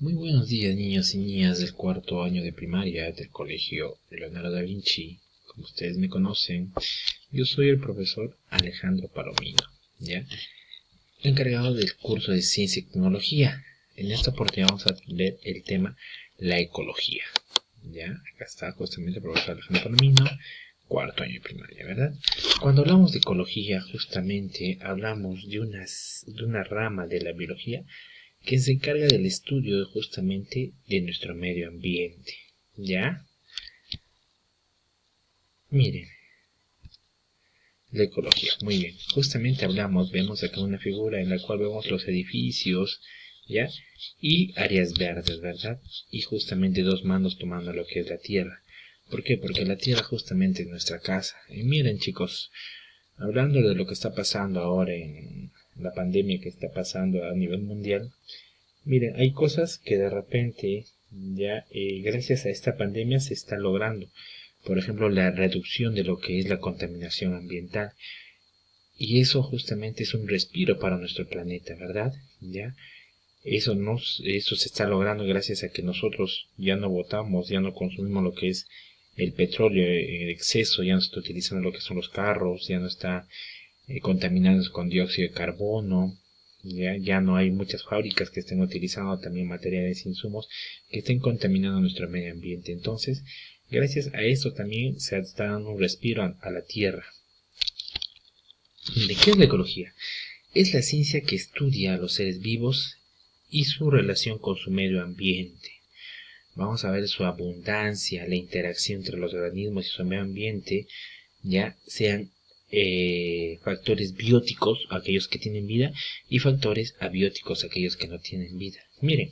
Muy buenos días, niños y niñas del cuarto año de primaria del colegio Leonardo da Vinci. Como ustedes me conocen, yo soy el profesor Alejandro Palomino, ¿ya? Encargado del curso de Ciencia y Tecnología. En esta oportunidad vamos a ver el tema la ecología, ¿ya? Acá está justamente el profesor Alejandro Palomino, cuarto año de primaria, ¿verdad? Cuando hablamos de ecología, justamente hablamos de una rama de la biología que se encarga del estudio justamente de nuestro medio ambiente, ¿ya? Miren, la ecología, muy bien. Justamente vemos acá una figura en la cual vemos los edificios, ¿ya? Y áreas verdes, ¿verdad? Y justamente dos manos tomando lo que es la tierra. ¿Por qué? Porque la tierra justamente es nuestra casa. Y miren, chicos, hablando de lo que está pasando ahora en la pandemia que está pasando a nivel mundial, miren, hay cosas que de repente ya gracias a esta pandemia se está logrando. Por ejemplo, la reducción de lo que es la contaminación ambiental. Y eso justamente es un respiro para nuestro planeta, ¿verdad? ¿Ya? Eso se está logrando gracias a que nosotros ya no botamos, ya no consumimos lo que es el petróleo en exceso, ya no se está utilizando lo que son los carros, ya no está contaminados con dióxido de carbono. Ya no hay muchas fábricas que estén utilizando también materiales e insumos que estén contaminando nuestro medio ambiente. Entonces, gracias a esto también se está dando un respiro a la tierra. ¿De qué es la ecología? Es la ciencia que estudia a los seres vivos y su relación con su medio ambiente. Vamos a ver su abundancia, la interacción entre los organismos y su medio ambiente, ya sean factores bióticos, aquellos que tienen vida, y factores abióticos, aquellos que no tienen vida. Miren,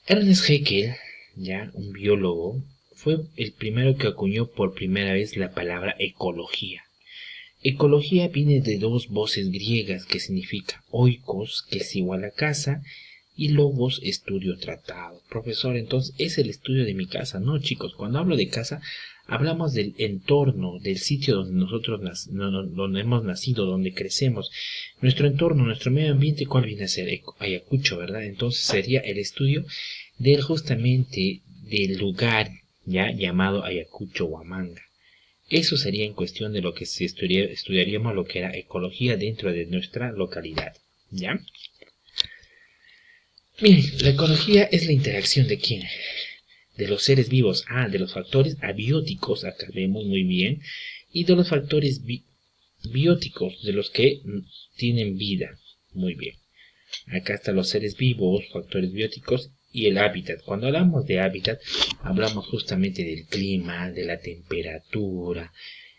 Ernest Haeckel, ya un biólogo, fue el primero que acuñó por primera vez la palabra ecología. Ecología viene de dos voces griegas que significa oikos, que es igual a casa, y logos, estudio, tratado. Profesor, entonces es el estudio de mi casa. No, chicos, cuando hablo de casa hablamos del entorno, del sitio donde nosotros donde hemos nacido, donde crecemos. Nuestro entorno, nuestro medio ambiente, ¿cuál viene a ser? Ayacucho, ¿verdad? Entonces sería el estudio del justamente del lugar ya llamado Ayacucho, Huamanga. Eso sería en cuestión de lo que estudiaríamos lo que era ecología dentro de nuestra localidad, ¿ya? Miren, la ecología es la interacción de quién, de los seres vivos, de los factores abióticos, acá vemos muy bien, y de los factores bióticos, de los que tienen vida, muy bien. Acá están los seres vivos, factores bióticos y el hábitat. Cuando hablamos de hábitat, hablamos justamente del clima, de la temperatura,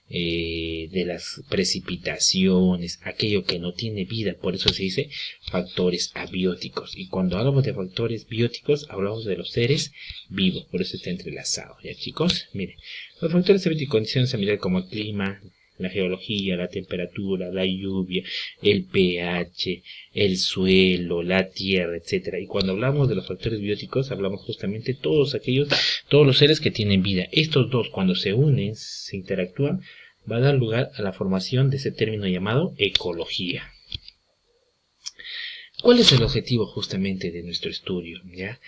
de las precipitaciones, aquello que no tiene vida, por eso se dice factores abióticos. Y cuando hablamos de factores bióticos, hablamos de los seres vivos, por eso está entrelazado. Ya, chicos, miren, los factores abióticos, condiciones ambientales como el clima, la geología, la temperatura, la lluvia, el pH, el suelo, la tierra, etcétera. Y cuando hablamos de los factores bióticos, hablamos justamente todos los seres que tienen vida. Estos dos, cuando se unen, se interactúan, va a dar lugar a la formación de ese término llamado ecología. ¿Cuál es el objetivo justamente de nuestro estudio? ¿Ya?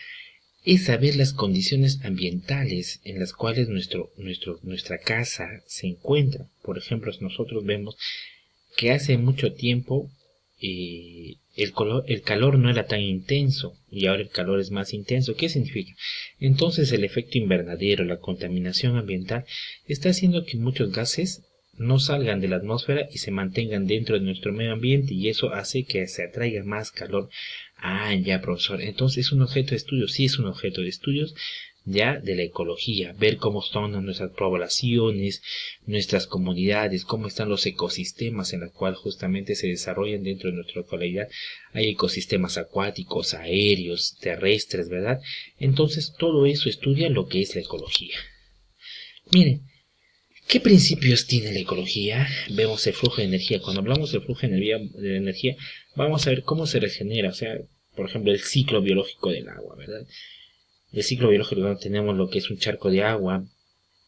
Es saber las condiciones ambientales en las cuales nuestra casa se encuentra. Por ejemplo, nosotros vemos que hace mucho tiempo el calor no era tan intenso y ahora el calor es más intenso. ¿Qué significa? Entonces el efecto invernadero, la contaminación ambiental, está haciendo que muchos gases no salgan de la atmósfera y se mantengan dentro de nuestro medio ambiente, y eso hace que se atraiga más calor. Ya, profesor, entonces es un objeto de estudio. Sí, es un objeto de estudios ya de la ecología, ver cómo están nuestras poblaciones, nuestras comunidades, cómo están los ecosistemas en los cuales justamente se desarrollan dentro de nuestra localidad. Hay ecosistemas acuáticos, aéreos, terrestres, ¿verdad? Entonces todo eso estudia lo que es la ecología. Miren, ¿qué principios tiene la ecología? Vemos el flujo de energía. Cuando hablamos del flujo de energía, vamos a ver cómo se regenera, o sea, por ejemplo, el ciclo biológico del agua, ¿verdad? El ciclo biológico, donde tenemos lo que es un charco de agua,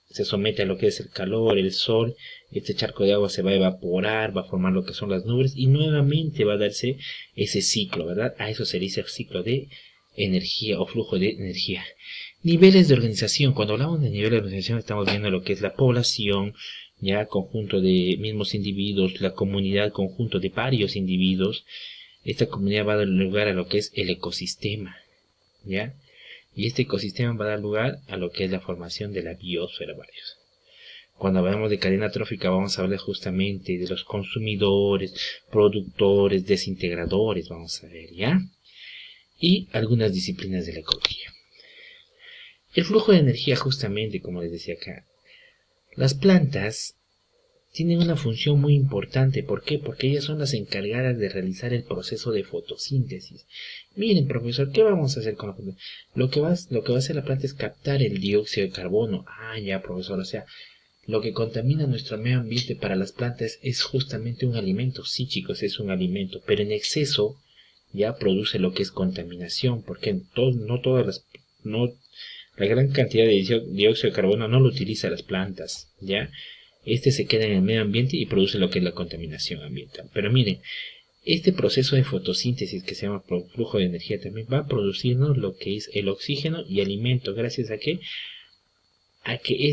se somete a lo que es el calor, el sol, este charco de agua se va a evaporar, va a formar lo que son las nubes y nuevamente va a darse ese ciclo, ¿verdad? A eso se dice el ciclo de energía o flujo de energía. Niveles de organización. Cuando hablamos de niveles de organización estamos viendo lo que es la población, ya conjunto de mismos individuos, la comunidad, conjunto de varios individuos. Esta comunidad va a dar lugar a lo que es el ecosistema, ¿ya? Y este ecosistema va a dar lugar a lo que es la formación de la biosfera, varios. Cuando hablamos de cadena trófica vamos a hablar justamente de los consumidores, productores, desintegradores, vamos a ver, ¿ya? Y algunas disciplinas de la ecología. El flujo de energía, justamente, como les decía acá, las plantas tienen una función muy importante. ¿Por qué? Porque ellas son las encargadas de realizar el proceso de fotosíntesis. Miren, profesor, ¿qué vamos a hacer con la fotosíntesis? Lo que va a hacer la planta es captar el dióxido de carbono. Ah, ya, profesor, o sea, lo que contamina nuestro medio ambiente para las plantas es justamente un alimento. Sí, chicos, es un alimento, pero en exceso ya produce lo que es contaminación, porque la gran cantidad de dióxido de carbono no lo utiliza las plantas, ¿ya? Este se queda en el medio ambiente y produce lo que es la contaminación ambiental. Pero miren, este proceso de fotosíntesis que se llama flujo de energía también va a producirnos lo que es el oxígeno y alimento. ¿Gracias a qué? A que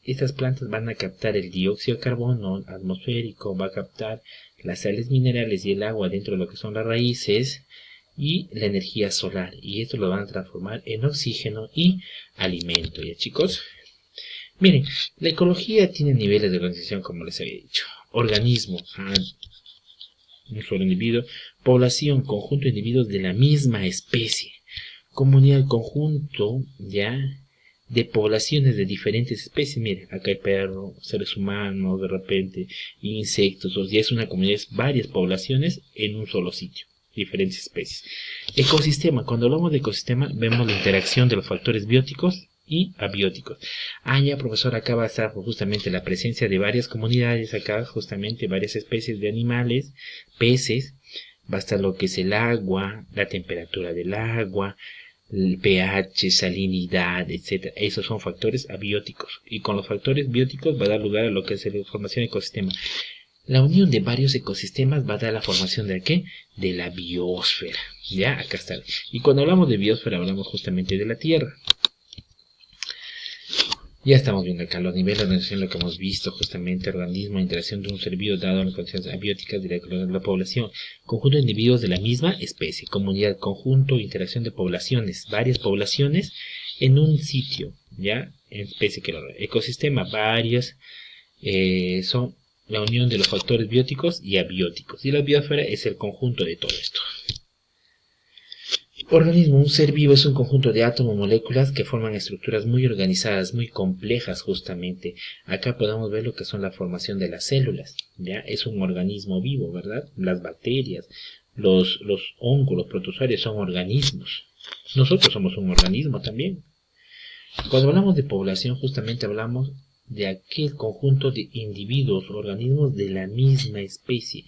estas plantas van a captar el dióxido de carbono atmosférico, va a captar las sales minerales y el agua dentro de lo que son las raíces y la energía solar, y esto lo van a transformar en oxígeno y alimento. ¿Ya, chicos? Miren, la ecología tiene niveles de organización, como les había dicho. Organismo, un solo individuo. Población, conjunto de individuos de la misma especie. Comunidad, conjunto, ya, de poblaciones de diferentes especies. Miren, acá hay perros, seres humanos, de repente, insectos, o ya es una comunidad, es varias poblaciones en un solo sitio, diferentes especies. Ecosistema, cuando hablamos de ecosistema, vemos la interacción de los factores bióticos y abióticos. Ya, profesor, acá va a estar justamente la presencia de varias comunidades, acá justamente varias especies de animales, peces, va a estar lo que es el agua, la temperatura del agua, el pH, salinidad, etc. Esos son factores abióticos. Y con los factores bióticos va a dar lugar a lo que es la formación de ecosistema. La unión de varios ecosistemas va a dar la formación de ¿qué? De la biosfera. Ya, acá está. Y cuando hablamos de biosfera hablamos justamente de la Tierra. Ya estamos viendo acá los niveles de organización, lo que hemos visto justamente, organismo, interacción de un ser vivo dado en las condiciones abióticas de la población, conjunto de individuos de la misma especie, comunidad, conjunto, interacción de poblaciones, varias poblaciones en un sitio, ya, en especie que lo ecosistema, varios, son la unión de los factores bióticos y abióticos, y la biosfera es el conjunto de todo esto. Organismo, un ser vivo es un conjunto de átomos, moléculas que forman estructuras muy organizadas, muy complejas justamente. Acá podemos ver lo que son la formación de las células, ¿ya? Es un organismo vivo, ¿verdad? Las bacterias, los hongos, los protozoarios son organismos. Nosotros somos un organismo también. Cuando hablamos de población, justamente hablamos de aquel conjunto de individuos, organismos de la misma especie,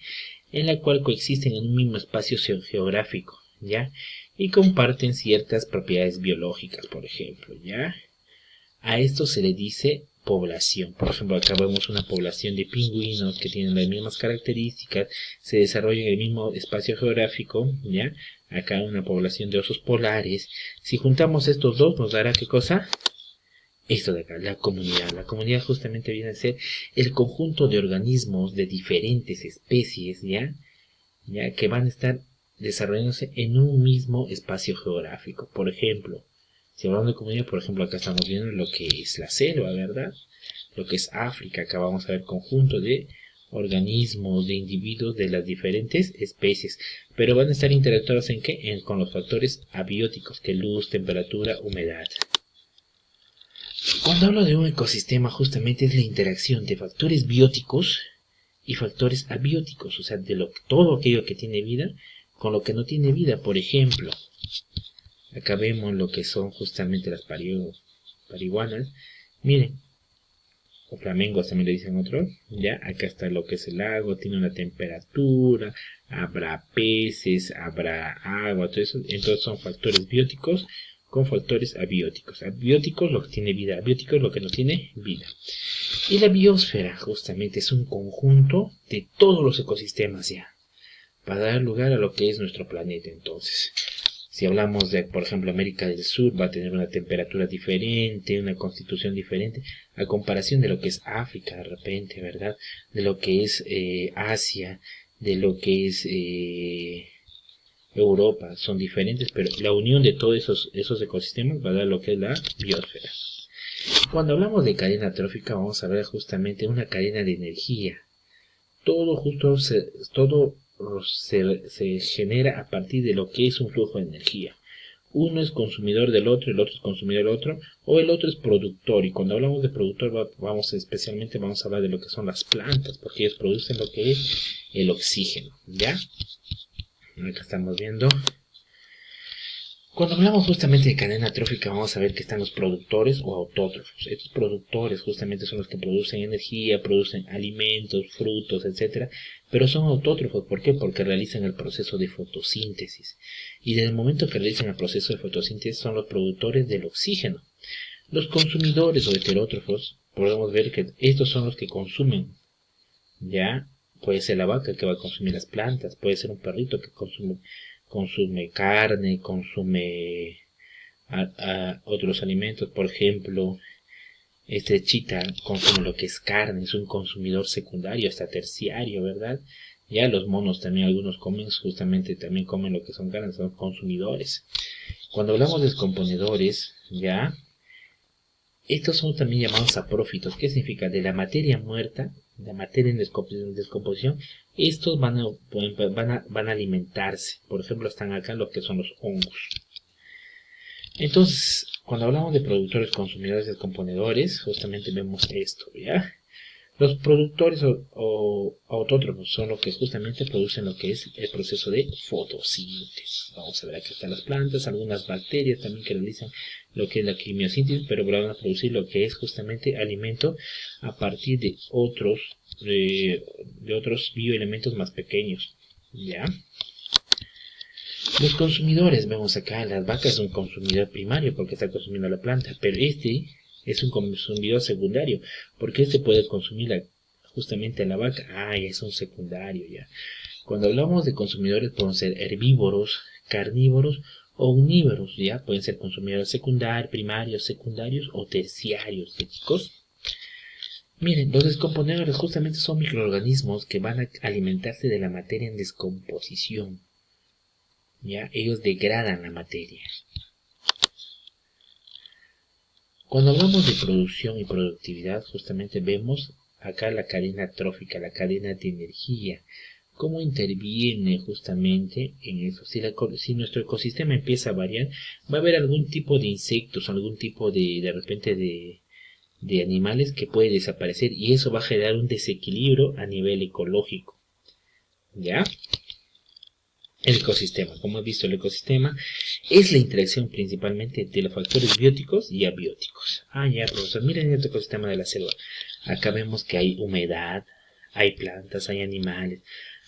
en la cual coexisten en un mismo espacio geográfico, ¿ya? Y comparten ciertas propiedades biológicas, por ejemplo, ¿ya? A esto se le dice población. Por ejemplo, acá vemos una población de pingüinos que tienen las mismas características, se desarrollan en el mismo espacio geográfico, ¿ya? Acá una población de osos polares. Si juntamos estos dos, nos dará ¿qué cosa? Esto de acá, la comunidad. La comunidad justamente viene a ser el conjunto de organismos de diferentes especies, ¿ya? Que van a estar desarrollándose en un mismo espacio geográfico. Por ejemplo, si hablamos de comunidad, por ejemplo, acá estamos viendo lo que es la selva, ¿verdad? Lo que es África, acá vamos a ver conjunto de organismos, de individuos de las diferentes especies, pero van a estar interactuados ¿en qué? Con los factores abióticos, que luz, temperatura, humedad. Cuando hablo de un ecosistema, justamente es la interacción de factores bióticos y factores abióticos, o sea, de todo aquello que tiene vida con lo que no tiene vida. Por ejemplo, acá vemos lo que son justamente las parihuanas. Miren, o flamingos también le dicen otros, ya, acá está lo que es el lago, tiene una temperatura, habrá peces, habrá agua, todo eso. Entonces son factores bióticos con factores abióticos. Abióticos lo que tiene vida, abióticos lo que no tiene vida. Y la biosfera justamente es un conjunto de todos los ecosistemas ya, para dar lugar a lo que es nuestro planeta. Entonces, Si hablamos de, por ejemplo, América del Sur, va a tener una temperatura diferente, una constitución diferente, a comparación de lo que es África de repente, ¿verdad? De lo que es Asia, de lo que es Europa, son diferentes, pero la unión de todos esos ecosistemas va a dar lo que es la biosfera. Cuando hablamos de cadena trófica, vamos a ver justamente una cadena de energía. Todo se genera a partir de lo que es un flujo de energía. Uno es consumidor del otro, el otro es consumidor del otro, o el otro es productor. Y cuando hablamos de productor, vamos a hablar de lo que son las plantas, porque ellos producen lo que es el oxígeno, ¿ya? Acá estamos viendo. Cuando hablamos justamente de cadena trófica, vamos a ver que están los productores o autótrofos. Estos productores justamente son los que producen energía, producen alimentos, frutos, etcétera, pero son autótrofos. ¿Por qué? Porque realizan el proceso de fotosíntesis. Y desde el momento que realizan el proceso de fotosíntesis son los productores del oxígeno. Los consumidores o heterótrofos, podemos ver que estos son los que consumen. Ya puede ser la vaca que va a consumir las plantas, puede ser un perrito que consume carne, consume otros alimentos, por ejemplo, este chita consume lo que es carne, es un consumidor secundario hasta terciario, ¿verdad? Ya los monos también, algunos comen, justamente también comen lo que son carnes, son consumidores. Cuando hablamos de descomponedores, ya, estos son también llamados saprófitos. ¿Qué significa? De la materia muerta, la materia en descomposición, estos van a alimentarse. Por ejemplo, están acá lo que son los hongos. Entonces, cuando hablamos de productores, consumidores, descomponedores, justamente vemos esto, ¿ya? Los productores o autótrofos son los que justamente producen lo que es el proceso de fotosíntesis. Vamos a ver, aquí están las plantas, algunas bacterias también que realizan lo que es la quimiosíntesis, pero van a producir lo que es justamente alimento a partir de otros bioelementos más pequeños, ¿ya? Los consumidores, vemos acá, las vacas es un consumidor primario porque está consumiendo la planta, pero este es un consumidor secundario, porque este puede consumir justamente a la vaca. Ah, ya es un secundario ya. Cuando hablamos de consumidores pueden ser herbívoros, carnívoros o omnívoros, ya pueden ser consumidores secundarios, primarios, secundarios o terciarios, ¿sí, chicos? Miren, los descomponedores justamente son microorganismos que van a alimentarse de la materia en descomposición. Ya, ellos degradan la materia. Cuando hablamos de producción y productividad, justamente vemos acá la cadena trófica, la cadena de energía, cómo interviene justamente en eso. Si nuestro ecosistema empieza a variar, va a haber algún tipo de insectos, algún tipo de repente de animales que puede desaparecer y eso va a generar un desequilibrio a nivel ecológico. ¿Ya? El ecosistema, como he visto, el ecosistema es la interacción principalmente de los factores bióticos y abióticos. Ah, ya, profesor, miren el ecosistema de la selva. Acá vemos que hay humedad, hay plantas, hay animales,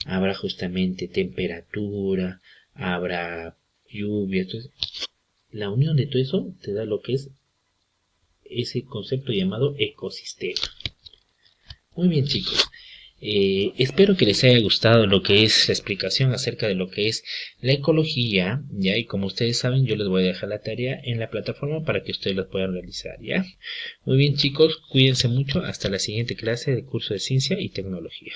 habrá justamente temperatura, habrá lluvia. Entonces, la unión de todo eso te da lo que es ese concepto llamado ecosistema. Muy bien, chicos. Espero que les haya gustado lo que es la explicación acerca de lo que es la ecología, ya, y como ustedes saben, yo les voy a dejar la tarea en la plataforma para que ustedes la puedan realizar, ya. Muy bien, chicos, cuídense mucho, hasta la siguiente clase del curso de Ciencia y Tecnología.